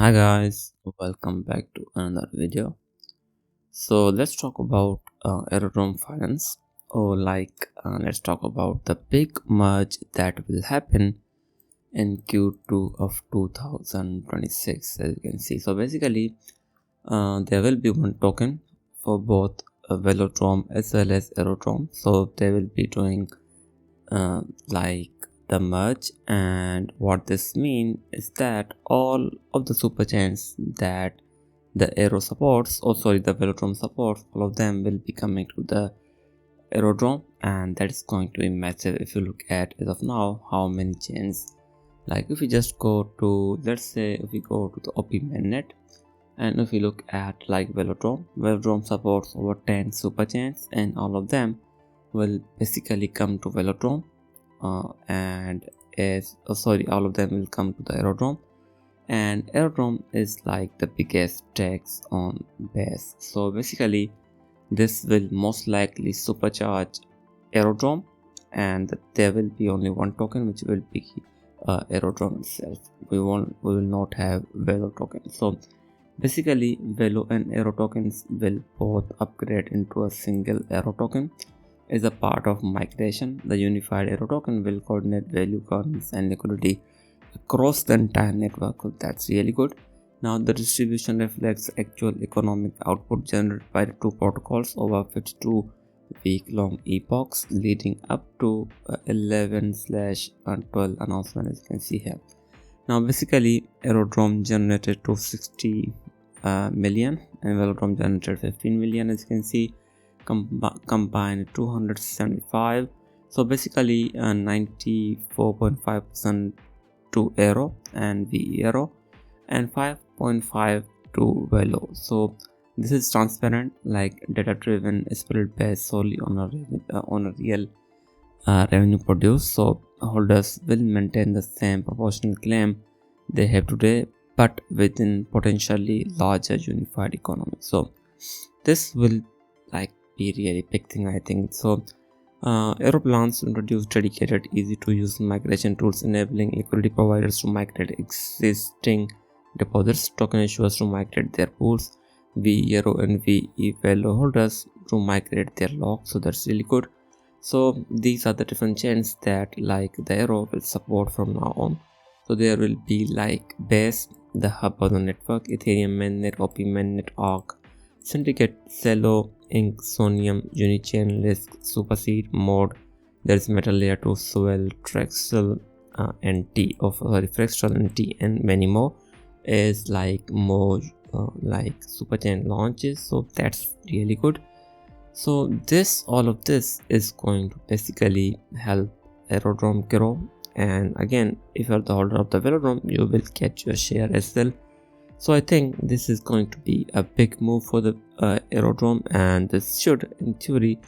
Hi guys, welcome back to another video. So let's talk about Aerodrome Finance, or let's talk about the big merge that will happen in Q2 of 2026. As you can see, so basically there will be one token for both Velodrome as well as Aerodrome. So they will be doing uh, like the merge, and what this means is that all of the super chains that the Aero supports, the Velodrome supports, all of them will be coming to the Aerodrome, and that is going to be massive. If you look at as of now how many chains, like if we just go to, let's say if we go to the OP mainnet, and if we look at like Velodrome supports over 10 super chains, and all of them will basically come to Velodrome, all of them will come to the Aerodrome, and Aerodrome is like the biggest tax on base. So basically this will most likely supercharge Aerodrome, and there will be only one token which will be Aerodrome itself. We will not have Velo token. So basically Velo and Aero tokens will both upgrade into a single Aero token. As a part of migration, the unified Aero token will coordinate value, governance and liquidity across the entire network. So that's really good. Now the distribution reflects actual economic output generated by the two protocols over 52 week-long epochs leading up to 11/12 announcement, as you can see here. Now basically Aerodrome generated 260 million and Velodrome generated 15 million, as you can see, combined 275. So basically 94.5% to Aero and VERO and 5.5 to Velo. So this is transparent, like data driven, spirit based solely on a real revenue produced. So holders will maintain the same proportional claim they have today, but within potentially larger unified economy. So this will be really big thing, I think. So Aero plans to introduce dedicated, easy-to-use migration tools, enabling liquidity providers to migrate existing deposits, token issuers to migrate their pools, VERO and VEVELO holders to migrate their locks. So that's really good. So these are the different chains that the Aero will support from now on. So there will be Base, the hub of the network, Ethereum mainnet, OP mainnet, Arc, Syndicate, Celo, Inc, Sonium, Unichain, Lisk, Superseed, Mode. There is Metal Layer 2, Swell, Frexel, Frexel and T, and many more. Is more superchain launches. So that's really good. So all of this is going to basically help Aerodrome grow. And again, if you're the holder of the Velodrome, you will get your share as well. So I think this is going to be a big move for the Aerodrome, and this should in theory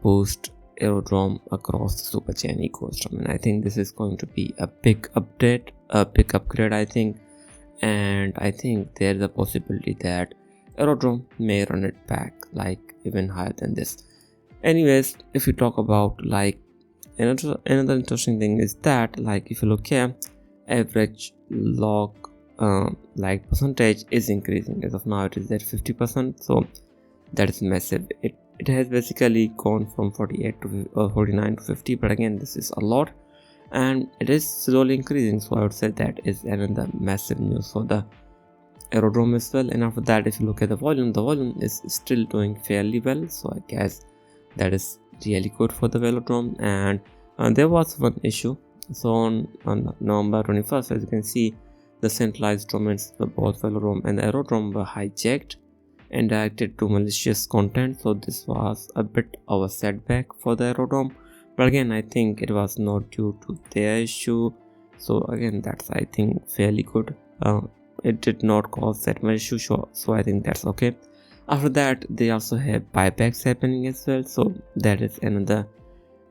boost Aerodrome across the superchain ecosystem. And I think this is going to be a big update, a big upgrade, I think. And I think there's a possibility that Aerodrome may run it back even higher than this. Anyways, if you talk about another interesting thing is that if you look here, average log percentage is increasing. As of now it is at 50%, so that is massive. It has basically gone from 48 to 49 to 50, but again this is a lot and it is slowly increasing. So I would say that is another massive news for the Aerodrome as well. And after that, if you look at the volume is still doing fairly well, so I guess that is really good for the Velodrome. And there was one issue. So on November 21st, as you can see, the centralized domains for both Velodrome and the Aerodrome were hijacked and directed to malicious content. So this was a bit of a setback for the Aerodrome, but again I think it was not due to their issue. So again, that's I think fairly good. It did not cause that much issue, so I think that's okay. After that, they also have buybacks happening as well, so that is another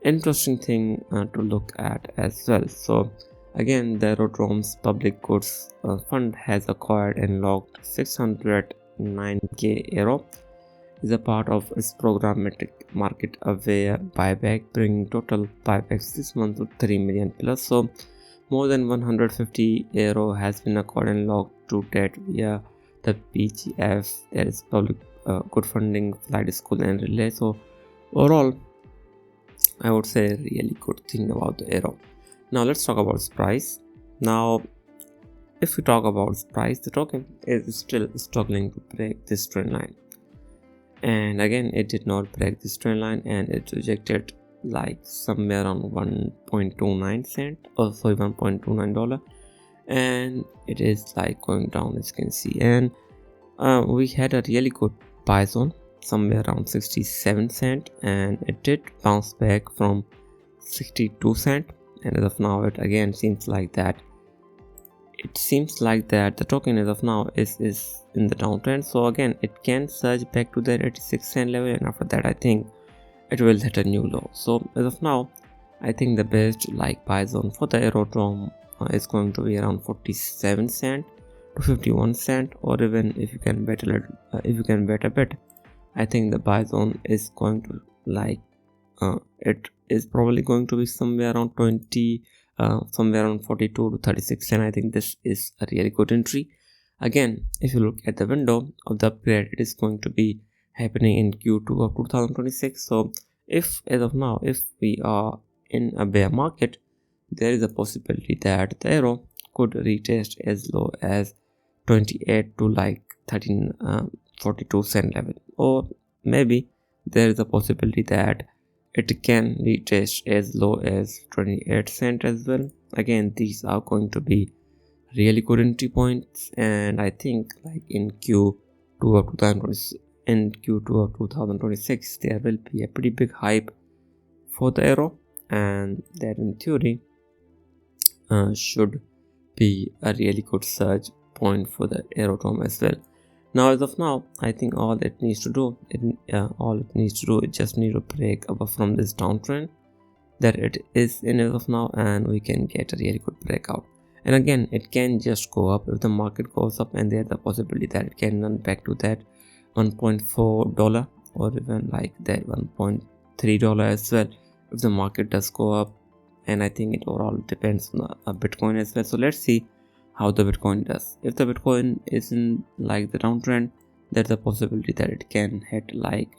interesting thing to look at as well. So again, the Aerodrome's public goods fund has acquired and logged 609k Aero is a part of its programmatic market aware buyback, bringing total buybacks this month to 3 million plus. So more than 150 euro has been acquired and locked to debt via the PGF. There is public good funding, flight school and relay. So overall, I would say a really good thing about the AERO. Now let's talk about its price. Now, if we talk about its price, the token is still struggling to break this trend line. And again, it did not break this trend line and it rejected like somewhere around 1.29 cent or sorry $1.29, and it is like going down as you can see. And we had a really good buy zone somewhere around 67 cent, and it did bounce back from 62 cent, and as of now it again seems like that the token as of now is in the downtrend. So again, it can surge back to the 86 cent level, and after that I think it will hit a new low. So as of now, I think the best like buy zone for the Aerodrome is going to be around 47 cent to 51 cent, or even if you can bet a little, bet a bit, I think the buy zone is going to like it is probably going to be somewhere around 42 to 36 cent. I think this is a really good entry. Again, if you look at the window of the upgrade, it is going to be happening in Q2 of 2026. So if as of now, if we are in a bear market, there is a possibility that the AERO could retest as low as 28 to like 42 cent level, or maybe there is a possibility that it can retest as low as 28 cent as well. Again, these are going to be really good entry points, and I think like in Q2 of 2026 there will be a pretty big hype for the AERO, and that in theory should be a really good surge point for the Aerodrome as well. Now as of now, I think all it needs to do is just need to break above from this downtrend that it is in as of now, and we can get a really good breakout. And again, it can just go up if the market goes up, and there's a possibility that it can run back to that $1.4 or even like that $1.3 as well if the market does go up. And I think it overall depends on a Bitcoin as well. So let's see how the Bitcoin does. If the Bitcoin is in like the downtrend, there's a possibility that it can hit like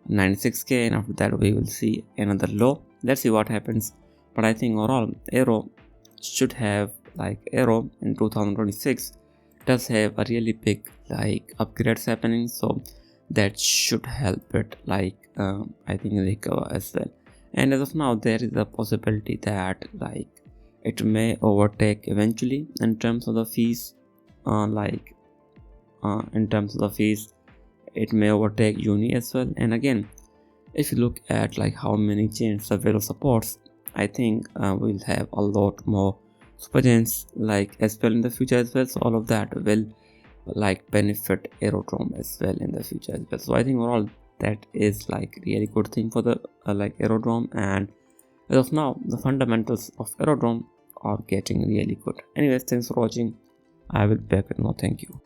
96k, and after that we will see another low. Let's see what happens. But I think overall AERO should have like AERO in 2026 does have a really big like upgrades happening, so that should help it like I think recover as well. And as of now, there is a possibility that like it may overtake eventually in terms of the fees. In terms of the fees, it may overtake Uni as well. And again, if you look at like how many chains the Velo supports, I think we'll have a lot more super chains like as well in the future as well. So all of that will like benefit Aerodrome as well in the future as well. So I think overall that is like really good thing for the like Aerodrome, and as of now the fundamentals of Aerodrome are getting really good. Anyways, thanks for watching. I will be back with more. Thank you.